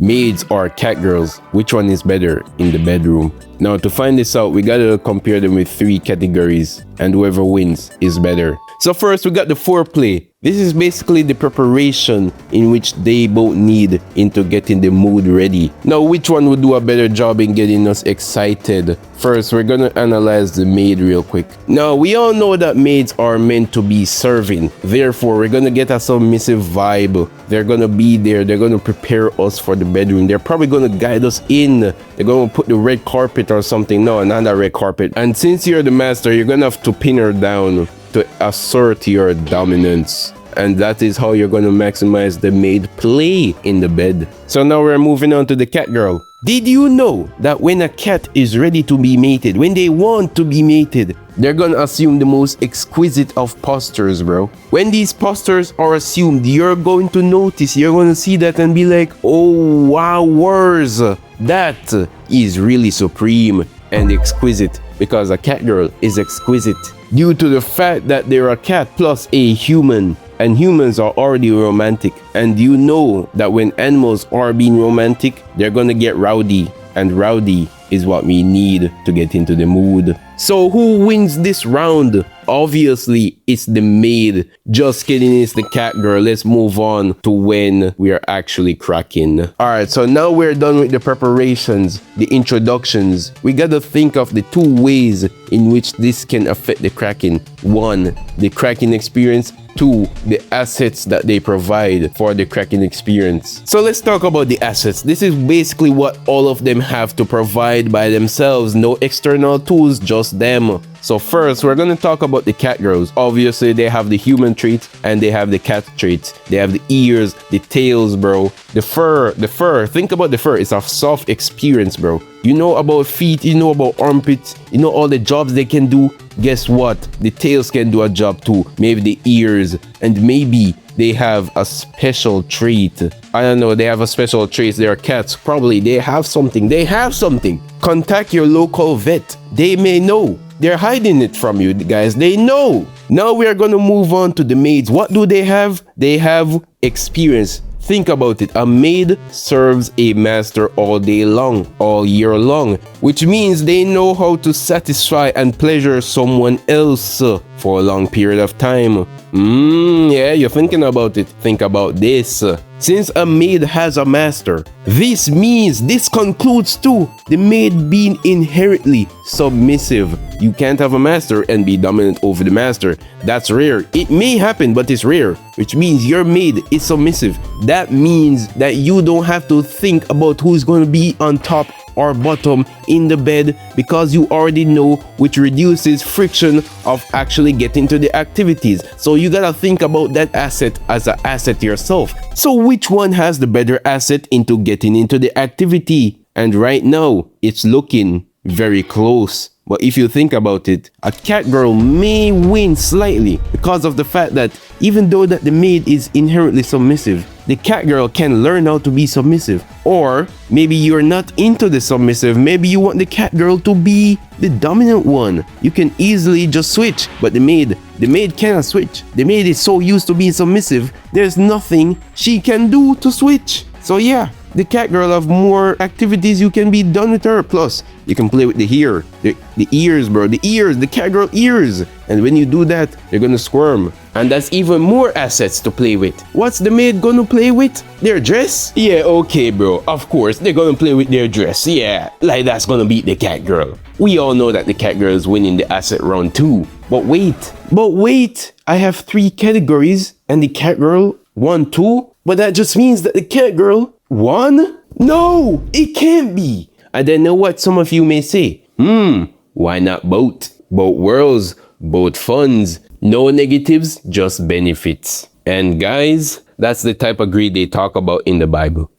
Maids or catgirls, which one is better in the bedroom? Now to find this out, we gotta compare them with 3 categories, and whoever wins is better. So first we got the foreplay. This is basically the preparation in which they both need into getting the mood ready. Now which one would do a better job in getting us excited? First, we're gonna analyze the maid real quick. Now we all know that maids are meant to be serving. Therefore, we're gonna get a submissive vibe. They're gonna be there. They're gonna prepare us for the bedroom. They're probably gonna guide us in. They're gonna put the red carpet or something. No, not a red carpet. And since you're the master, you're gonna have to pin her down to assert your dominance. And that is how you're going to maximize the maid play in the bed. So now we're moving on to the catgirl. Did you know that when a cat is ready to be mated, when they want to be mated, they're going to assume the most exquisite of postures, bro? When these postures are assumed, you're going to notice, you're going to see that and be like, oh wow, words. That is really supreme and exquisite, because a catgirl is exquisite due to the fact that they're a cat plus a human, and humans are already romantic, and you know that when animals are being romantic, they're gonna get rowdy, and rowdy is what we need to get into the mood. So who wins this round? Obviously, it's the maid. Just kidding, it's the catgirl. Let's move on to when we are actually cracking. Alright, so now we're done with the preparations, the introductions. We gotta think of the 2 ways in which this can affect the cracking. 1, the cracking experience. 2, the assets that they provide for the cracking experience. So let's talk about the assets. This is basically what all of them have to provide by themselves. No external tools, just them. So first, we're going to talk about the catgirls. Obviously, they have the human traits and they have the cat traits. They have the ears, the tails, bro. The fur. Think about the fur. It's a soft experience, bro. You know about feet, you know about armpits, you know all the jobs they can do. Guess what? The tails can do a job too. Maybe the ears, and maybe they have a special trait. I don't know, they have a special trait. They are cats. Probably they have something. They have something. Contact your local vet. They may know. They're hiding it from you, guys. They know. Now we are going to move on to the maids. What do they have? They have experience. Think about it. A maid serves a master all day long, all year long, which means they know how to satisfy and pleasure someone else for a long period of time. Yeah, you're thinking about it. Think about this. Since a maid has a master, this means, this concludes too, the maid being inherently submissive. You can't have a master and be dominant over the master. That's rare. It may happen, but it's rare, which means your maid is submissive. That means that you don't have to think about who's going to be on top or bottom in the bed, because you already know, which reduces friction of actually getting to the activities. So you gotta think about that asset as an asset yourself. So which one has the better asset into getting into the activity? And right now, it's looking very close. But if you think about it, a catgirl may win slightly because of the fact that even though that the maid is inherently submissive, the catgirl can learn how to be submissive. Or maybe you're not into the submissive, maybe you want the catgirl to be the dominant one. You can easily just switch, but the maid cannot switch. The maid is so used to being submissive, there's nothing she can do to switch. So yeah, the catgirl have more activities you can be done with her. Plus, you can play with the hair, the ears, bro, the ears, the catgirl ears. And when you do that, they're gonna squirm. And that's even more assets to play with. What's the maid gonna play with? Their dress? Yeah, okay, bro. Of course, they're gonna play with their dress. Yeah, like that's gonna beat the catgirl. We all know that the catgirl is winning the asset round too. But wait, I have 3 categories and the catgirl won 2. But that just means that the catgirl won? No, it can't be. And I know what some of you may say. Why not both? Both worlds, both funds. No negatives, just benefits. And guys, that's the type of greed they talk about in the Bible.